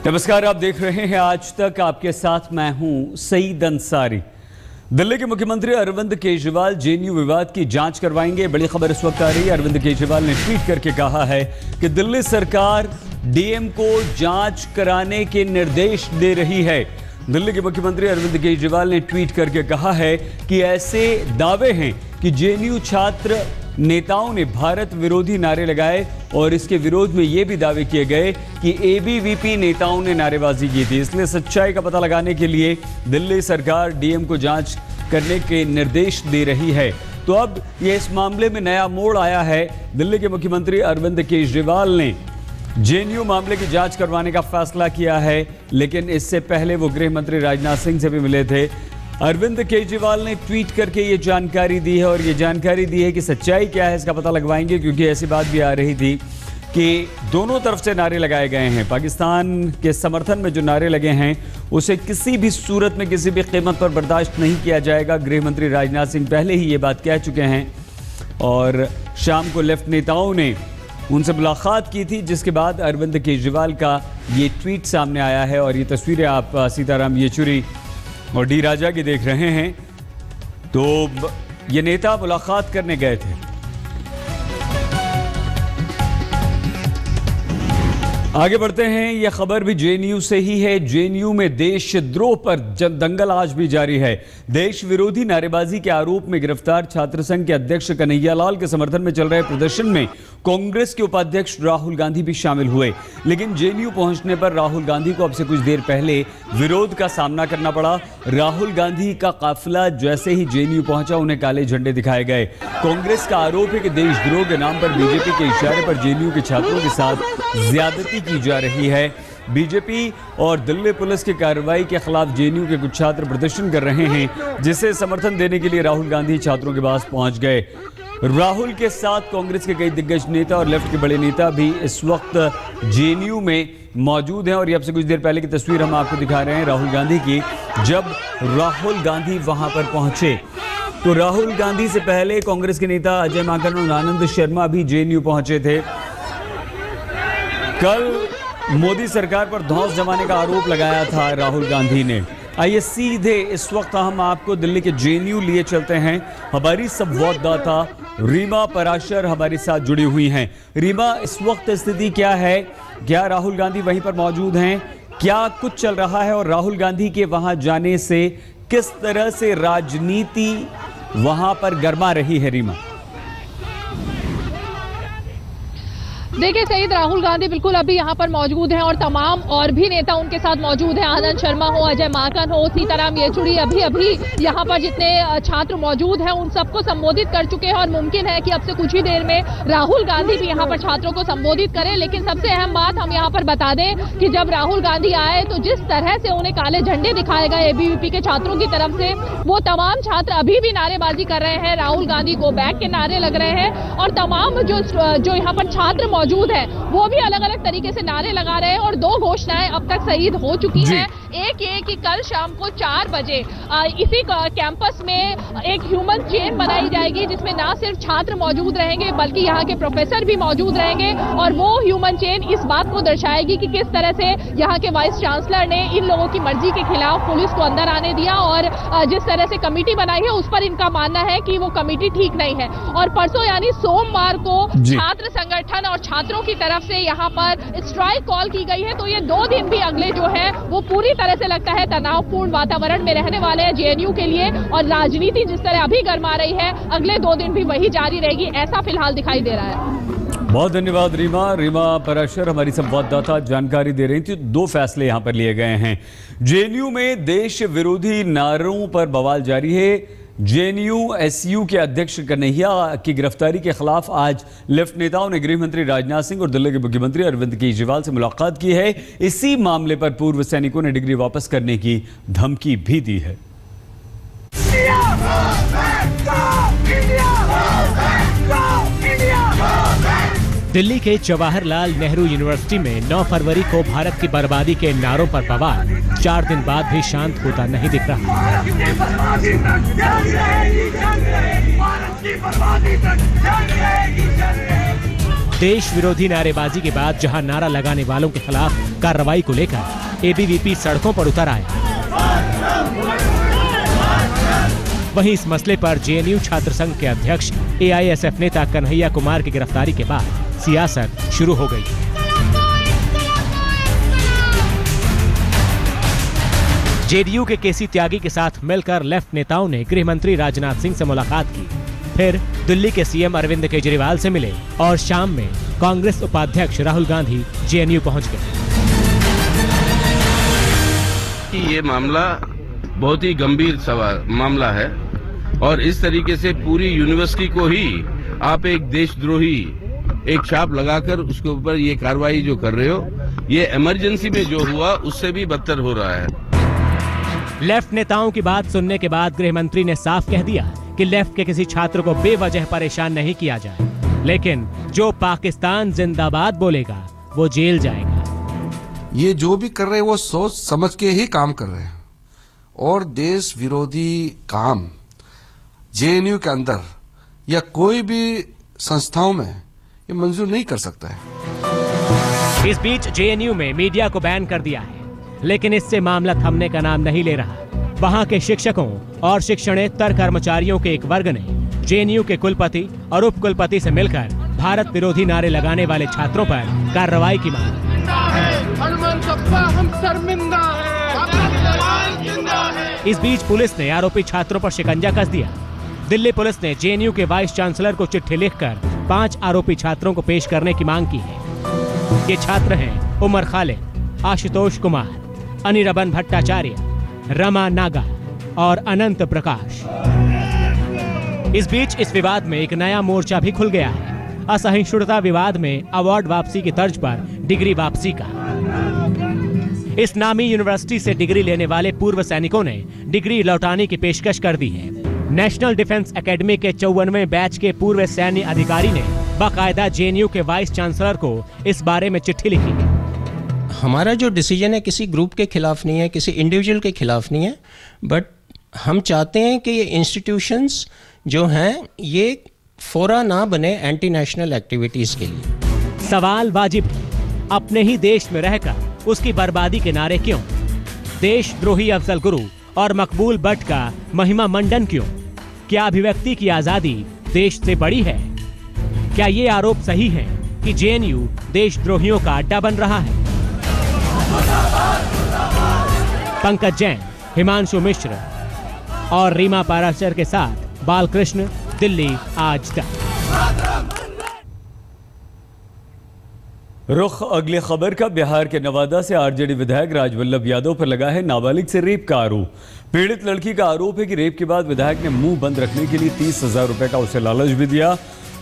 नमस्कार, आप देख रहे हैं आज तक। आपके साथ मैं हूं सईद अंसारी। दिल्ली के मुख्यमंत्री अरविंद केजरीवाल जेएनयू विवाद की जांच करवाएंगे। बड़ी खबर इस वक्त आ रही है। अरविंद केजरीवाल ने ट्वीट करके कहा है कि दिल्ली सरकार डीएम को जांच कराने के निर्देश दे रही है। दिल्ली के मुख्यमंत्री अरविंद केजरीवाल ने ट्वीट करके कहा है कि ऐसे दावे हैं कि जेएनयू छात्र नेताओं ने भारत विरोधी नारे लगाए और इसके विरोध में यह भी दावे किए गए कि एबीवीपी नेताओं ने नारेबाजी की थी। इसलिए सच्चाई का पता लगाने के लिए दिल्ली सरकार डीएम को जांच करने के निर्देश दे रही है। तो अब यह इस मामले में नया मोड़ आया है। दिल्ली के मुख्यमंत्री अरविंद केजरीवाल ने जेएनयू मामले की जांच करवाने का फैसला किया है, लेकिन इससे पहले वो गृह मंत्री राजनाथ सिंह से भी मिले थे। अरविंद केजरीवाल ने ट्वीट करके ये जानकारी दी है और ये जानकारी दी है कि सच्चाई क्या है इसका पता लगवाएंगे, क्योंकि ऐसी बात भी आ रही थी कि दोनों तरफ से नारे लगाए गए हैं। पाकिस्तान के समर्थन में जो नारे लगे हैं उसे किसी भी सूरत में किसी भी कीमत पर बर्दाश्त नहीं किया जाएगा। गृह मंत्री राजनाथ सिंह पहले ही ये बात कह चुके हैं और शाम को लेफ्ट नेताओं ने उनसे मुलाकात की थी, जिसके बाद अरविंद केजरीवाल का ये ट्वीट सामने आया है। और ये तस्वीरें आप सीताराम येचुरी और डी राजा की देख रहे हैं। तो ये नेता मुलाकात करने गए थे। आगे बढ़ते हैं। यह खबर भी जेएनयू से ही है। जेएनयू में देशद्रोह पर दंगल आज भी जारी है। देश विरोधी नारेबाजी के आरोप में गिरफ्तार छात्र संघ के अध्यक्ष कन्हैया लाल के समर्थन में चल रहे प्रदर्शन में कांग्रेस के उपाध्यक्ष राहुल गांधी भी शामिल हुए, लेकिन जेएनयू पहुंचने पर राहुल गांधी को अब से कुछ देर पहले विरोध का सामना करना पड़ा। राहुल गांधी का काफिला जैसे ही जेएनयू पहुंचा उन्हें काले झंडे दिखाए गए। कांग्रेस का आरोप है कि देशद्रोह के नाम पर बीजेपी के इशारे पर जेएनयू के छात्रों के साथ ज्यादती की जा रही है। बीजेपी और दिल्ली पुलिस की कार्रवाई के खिलाफ जेएनयू के कुछ छात्र प्रदर्शन कर रहे हैं, जिसे समर्थन देने के लिए राहुल गांधी छात्रों के पास पहुंच गए। राहुल के साथ कांग्रेस के कई दिग्गज नेता और लेफ्ट के बड़े नेता भी इस वक्त जेएनयू में मौजूद हैं। और ये अब से कुछ देर पहले की तस्वीर हम आपको दिखा रहे हैं राहुल गांधी की, जब राहुल गांधी वहां पर पहुंचे। तो राहुल गांधी से पहले कांग्रेस के नेता अजय माकन और आनंद शर्मा भी जेएनयू पहुंचे थे। कल मोदी सरकार पर धौंस जमाने का आरोप लगाया था राहुल गांधी ने। आइए सीधे इस वक्त हम आपको दिल्ली के जेएनयू लिए चलते हैं। हमारी संवाददाता रीमा पराशर हमारे साथ जुड़ी हुई हैं। रीमा, इस वक्त स्थिति क्या है? क्या राहुल गांधी वहीं पर मौजूद हैं? क्या कुछ चल रहा है और राहुल गांधी के वहां जाने से किस तरह से राजनीति वहां पर गर्मा रही है? रीमा, देखिए सईद, राहुल गांधी बिल्कुल अभी यहाँ पर मौजूद हैं और तमाम और भी नेता उनके साथ मौजूद हैं। आनंद शर्मा हो, अजय माकन हो, सीताराम येचुरी अभी यहाँ पर जितने छात्र मौजूद हैं उन सबको संबोधित कर चुके हैं और मुमकिन है कि अब से कुछ ही देर में राहुल गांधी भी यहाँ पर छात्रों को संबोधित करें। लेकिन सबसे अहम बात हम यहाँ पर बता दें कि जब राहुल गांधी आए तो जिस तरह से उन्हें काले झंडे दिखाए गए एबीवीपी के छात्रों की तरफ से, वो तमाम छात्र अभी भी नारेबाजी कर रहे हैं। राहुल गांधी गो बैक के नारे लग रहे हैं और तमाम जो यहाँ पर छात्र मौजूद है वो भी अलग अलग तरीके से नारे लगा रहे हैं। और दो घोषणाएं अब तक सईद हो चुकी हैं। एक ये कि कल शाम को 4 बजे इसी कैंपस में एक ह्यूमन चेन बनाई जाएगी, जिसमें ना सिर्फ छात्र मौजूद रहेंगे बल्कि यहाँ के प्रोफेसर भी मौजूद रहेंगे। और वो ह्यूमन चेन इस बात को दर्शाएगी कि किस तरह से यहाँ के वाइस चांसलर ने इन लोगों की मर्जी के खिलाफ पुलिस को अंदर आने दिया और जिस तरह से कमेटी बनाई है उस पर इनका मानना है कि वो कमेटी ठीक नहीं है। और परसों यानी सोमवार को छात्र संगठन और छात्रों की तरफ से यहाँ पर स्ट्राइक कॉल की गई है। तो ये 2 दिन भी अगले जो है वो पूरी तरह से लगता है तनावपूर्ण वातावरण में रहने वाले हैं जेएनयू के लिए। और राजनीति जिस तरह अभी गर्मा रही है, अगले 2 दिन भी वही जारी रहेगी, ऐसा फिलहाल दिखाई दे रहा है। बहुत धन्यवाद रीमा पराशर हमारी संवाददाता जानकारी दे रही थी। 2 फैसले यहाँ पर लिए गए हैं। जेएनयू में देश विरोधी नारों पर बवाल जारी है। जेएनयू एसयू के अध्यक्ष कन्हैया की गिरफ्तारी के खिलाफ आज लेफ्ट नेताओं ने गृह मंत्री राजनाथ सिंह और दिल्ली के मुख्यमंत्री अरविंद केजरीवाल से मुलाकात की है। इसी मामले पर पूर्व सैनिकों ने डिग्री वापस करने की धमकी भी दी है। दिल्ली के जवाहरलाल नेहरू यूनिवर्सिटी में 9 फरवरी को भारत की बर्बादी के नारों पर बवाल 4 दिन बाद भी शांत होता नहीं दिख रहा। देश विरोधी नारेबाजी के बाद जहां नारा लगाने वालों के खिलाफ कार्रवाई को लेकर एबीवीपी सड़कों पर उतर आया, वहीं इस मसले पर जेएनयू छात्र संघ के अध्यक्ष एआईएसएफ नेता कन्हैया कुमार की गिरफ्तारी के बाद सियासत शुरू हो गई। जेडीयू के केसी त्यागी के साथ मिलकर लेफ्ट नेताओं ने गृह मंत्री राजनाथ सिंह से मुलाकात की, फिर दिल्ली के सीएम अरविंद केजरीवाल से मिले और शाम में कांग्रेस उपाध्यक्ष राहुल गांधी जेएनयू पहुंच गए। ये मामला बहुत ही गंभीर मामला है और इस तरीके से पूरी यूनिवर्सिटी को ही आप एक देशद्रोही एक छाप लगाकर उसके ऊपर ये कार्रवाई जो कर रहे हो, ये इमरजेंसी में जो हुआ उससे भी बदतर हो रहा है। लेफ्ट नेताओं की बात सुनने के बाद गृह मंत्री ने साफ कह दिया कि लेफ्ट के किसी छात्र को बेवजह परेशान नहीं किया जाए, लेकिन जो पाकिस्तान जिंदाबाद बोलेगा वो जेल जाएगा। ये जो भी कर रहे हैं वो सोच समझ के ही काम कर रहे हैं और देश विरोधी काम जेएनयू के अंदर या कोई भी संस्थाओं में ये मंजूर नहीं कर सकता है। इस बीच जेएनयू में मीडिया को बैन कर दिया है, लेकिन इससे मामला थमने का नाम नहीं ले रहा। वहां के शिक्षकों और शिक्षणेतर कर्मचारियों के एक वर्ग ने जेएनयू के कुलपति और उप कुलपति से मिलकर भारत विरोधी नारे लगाने वाले छात्रों पर कार्रवाई की मांग। इस बीच पुलिस ने आरोपी छात्रों पर शिकंजा कस दिया। दिल्ली पुलिस ने जेएनयू के वाइस चांसलर को चिट्ठी लिखकर 5 आरोपी छात्रों को पेश करने की मांग की है। ये छात्र हैं उमर खालिद, आशुतोष कुमार, अनिरबन भट्टाचार्य, रमा नागा और अनंत प्रकाश। इस बीच इस विवाद में एक नया मोर्चा भी खुल गया है। असहिष्णुता विवाद में अवार्ड वापसी की तर्ज पर डिग्री वापसी का। इस नामी यूनिवर्सिटी से डिग्री लेने वाले पूर्व सैनिकों ने डिग्री लौटाने की पेशकश कर दी है। नेशनल डिफेंस एकेडमी के 54वें बैच के पूर्व सैन्य अधिकारी ने बाकायदा जेएनयू के वाइस चांसलर को इस बारे में चिट्ठी लिखी। हमारा जो डिसीजन है किसी ग्रुप के खिलाफ नहीं है, किसी इंडिविजुअल के खिलाफ नहीं है, बट हम चाहते हैं कि ये इंस्टीट्यूशंस जो हैं ये फोरा ना बने एंटी नेशनल एक्टिविटीज के लिए। सवाल वाजिब है, अपने ही देश में रहकर उसकी बर्बादी के नारे क्यों? देशद्रोही अफजल गुरु और मकबूल भट्ट का महिमा मंडन क्यों? क्या अभिव्यक्ति की आजादी देश से बड़ी है? क्या ये आरोप सही है कि जेएनयू देशद्रोहियों का अड्डा बन रहा है? पंकज जैन, हिमांशु मिश्र और रीमा पाराशर के साथ बालकृष्ण, दिल्ली आज तक। रुख अगली खबर का। बिहार के नवादा से आरजेडी विधायक राजवल्लभ यादव पर लगा है नाबालिग से रेप का आरोप। पीड़ित लड़की का आरोप है कि रेप के बाद विधायक ने मुंह बंद रखने के लिए 30,000 रुपए का उसे लालच भी दिया।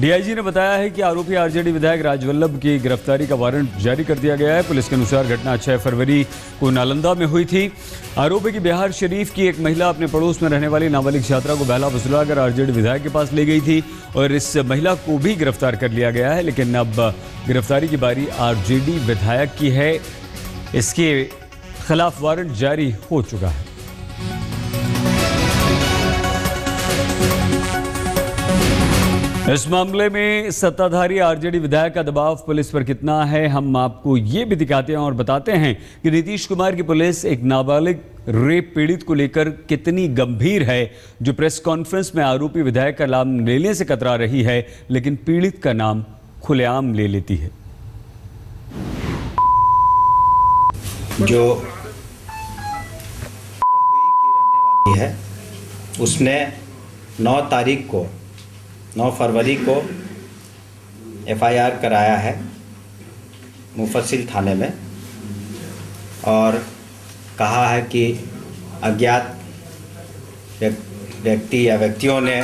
डीआईजी ने बताया है कि आरोपी आरजेडी विधायक राजवल्लभ की गिरफ्तारी का वारंट जारी कर दिया गया है। पुलिस के अनुसार घटना 6 फरवरी को नालंदा में हुई थी। आरोप है कि बिहार शरीफ की एक महिला अपने पड़ोस में रहने वाली नाबालिग छात्रा को बहला फुसलाकर आरजेडी विधायक के पास ले गई थी और इस महिला को भी गिरफ्तार कर लिया गया है। लेकिन अब गिरफ्तारी की बारी आरजेडी विधायक की है। इसके खिलाफ वारंट जारी हो चुका है। इस मामले में सत्ताधारी आरजेडी विधायक का दबाव पुलिस पर कितना है, हम आपको ये भी दिखाते हैं और बताते हैं कि नीतीश कुमार की पुलिस एक नाबालिग रेप पीड़ित को लेकर कितनी गंभीर है, जो प्रेस कॉन्फ्रेंस में आरोपी विधायक का नाम लेने से कतरा रही है, लेकिन पीड़ित का नाम खुलेआम ले लेती है। जो रहने वाली है उसने 9 फरवरी को एफआईआर कराया है मुफस्सिल थाने में और कहा है कि अज्ञात व्यक्ति या व्यक्तियों ने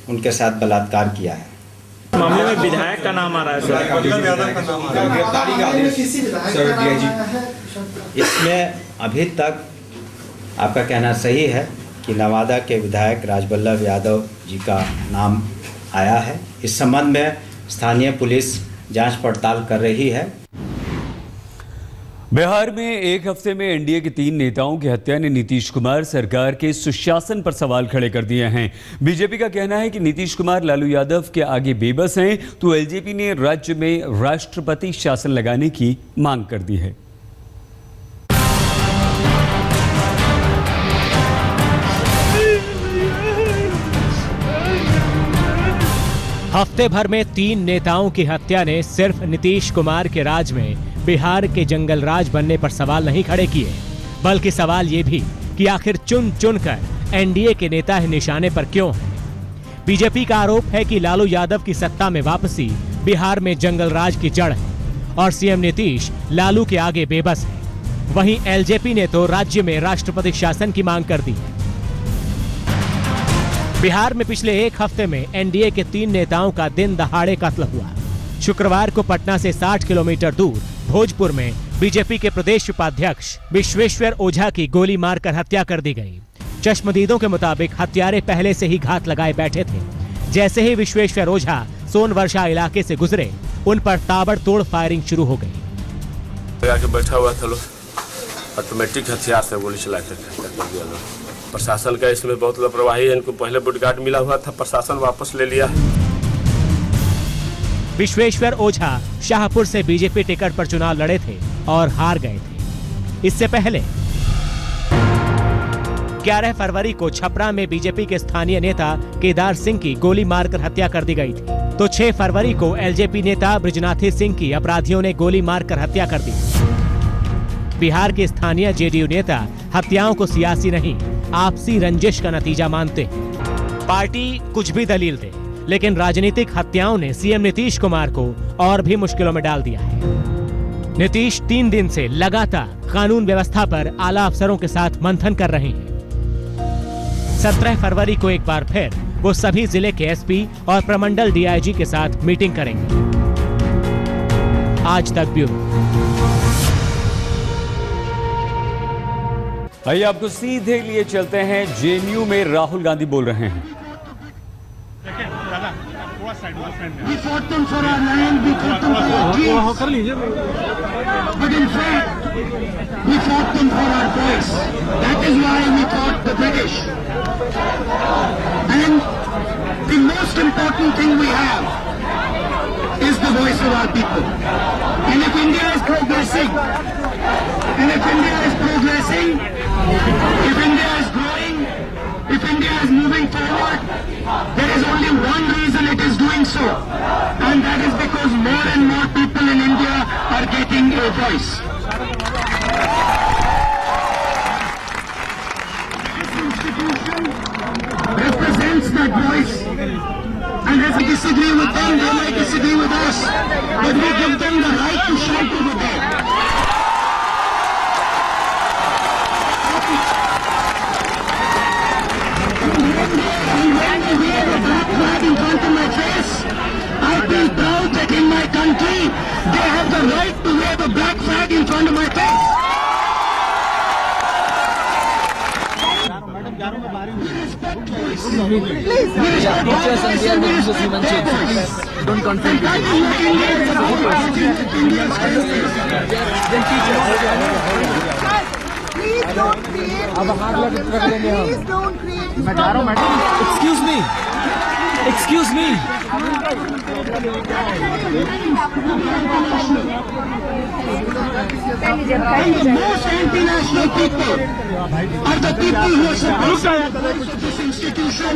उनके साथ बलात्कार किया है। मामले में विधायक का नाम आ रहा है सर। इसमें अभी तक आपका कहना सही है कि नवादा के विधायक राजवल्लभ यादव जी का नाम आया है। इस संबंध में स्थानीय पुलिस जांच पड़ताल कर रही है। बिहार में एक हफ्ते में एनडीए के 3 नेताओं की हत्या ने नीतीश कुमार सरकार के सुशासन पर सवाल खड़े कर दिए हैं। बीजेपी का कहना है कि नीतीश कुमार लालू यादव के आगे बेबस हैं, तो एलजेपी ने राज्य में राष्ट्रपति शासन लगाने की मांग कर दी है। हफ्ते भर में 3 नेताओं की हत्या ने सिर्फ नीतीश कुमार के राज में बिहार के जंगल राज बनने पर सवाल नहीं खड़े किए, बल्कि सवाल ये भी कि आखिर चुन चुन कर एनडीए के नेता ही निशाने पर क्यों हैं। बीजेपी का आरोप है कि लालू यादव की सत्ता में वापसी बिहार में जंगल राज की जड़ है और सीएम नीतीश लालू के आगे बेबस है। वहीं एलजेपी ने तो राज्य में राष्ट्रपति शासन की मांग कर दी है। बिहार में पिछले एक हफ्ते में एनडीए के 3 नेताओं का दिन दहाड़े कत्ल हुआ। शुक्रवार को पटना से 60 किलोमीटर दूर भोजपुर में बीजेपी के प्रदेश उपाध्यक्ष विश्वेश्वर ओझा की गोली मारकर हत्या कर दी गई। चश्मदीदों के मुताबिक हत्यारे पहले से ही घात लगाए बैठे थे। जैसे ही विश्वेश्वर ओझा सोनवर्षा इलाके से गुजरे, उन पर ताबड़तोड़ फायरिंग शुरू हो गई। बैठा हुआ था लोग, ऑटोमेटिक हथियार से गोली चला कर प्रशासन का इसमें बहुत लापरवाही है। इनको पहले बॉडीगार्ड मिला हुआ था, प्रशासन वापस ले लिया। विश्वेश्वर ओझा शाहपुर से बीजेपी टिकट पर चुनाव लड़े थे और हार गए थे। इससे पहले 11 फरवरी को छपरा में बीजेपी के स्थानीय नेता केदार सिंह की गोली मारकर हत्या कर दी गई थी, तो 6 फरवरी को एलजेपी नेता बृजनाथी सिंह की अपराधियों ने गोली मारकर हत्या कर दी। बिहार के स्थानीय जेडीयू नेता हत्याओं को सियासी नहीं, आपसी रंजिश का नतीजा मानते हैं। पार्टी कुछ भी दलील दे, लेकिन राजनीतिक हत्याओं ने सीएम नीतीश कुमार को और भी मुश्किलों में डाल दिया है। नीतीश 3 दिन से लगातार कानून व्यवस्था पर आला अफसरों के साथ मंथन कर रहे हैं। 17 फरवरी को एक बार फिर वो सभी जिले के एसपी और प्रमंडल डीआईजी के साथ मीटिंग करेंगे। आज तक ब्यूरो। आइए आपको सीधे लिए चलते हैं। जेएनयू में राहुल गांधी बोल रहे हैं। We fought them for our land, we fought them for our dreams. But in fact, we fought them for our voice. That is why we fought the British. And the most important thing we have is the voice of our people. And if India is progressing, if India is growing, if India is moving forward, there is only one reason it is doing so, and that is because more and more people in India are getting a voice. This institution represents that voice, and as we disagree with them, they might disagree with us, but we give them the right to shout over there. In front of my face, I feel proud that in my country they have the right to wave a black flag in front of my face. Don't confuse. Please don't create. Please don't create. मैं जा रहा हूँ madam. Excuse me. Excuse me. The most anti-national people are the people who are supposed to be this institution.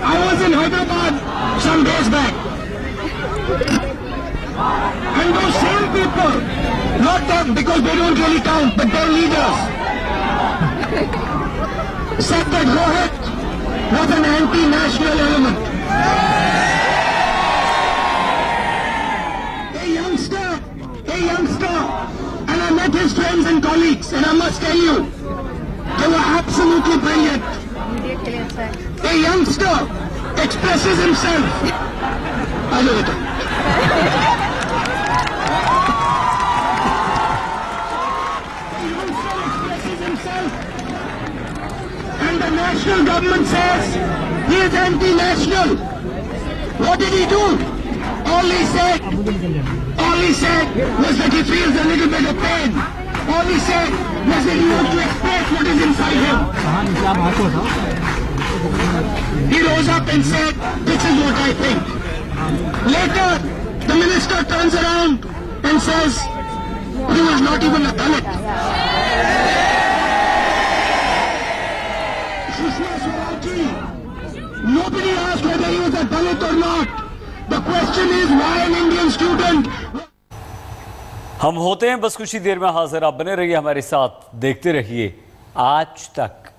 I was in Hyderabad some days back, and those same people, not them because they don't really count, but their leaders, said that Rohit was an anti-national element. A youngster, and I met his friends and colleagues, and I must tell you, they were absolutely brilliant. A youngster expresses himself. Hello, when the national government says he is anti-national, what did he do? All he said was that he feels a little bit of pain. All he said was that he wants to express what is inside him. He rose up and said, this is what I think. Later, the minister turns around and says, he was not even a Dalit. Sushma Swaraj, nobody asked whether he was a Dalit or not. The question is why an Indian student. हम होते हैं बस कुछ ही देर में हाजिर। आप बने रहिए हमारे साथ, देखते रहिए आज तक।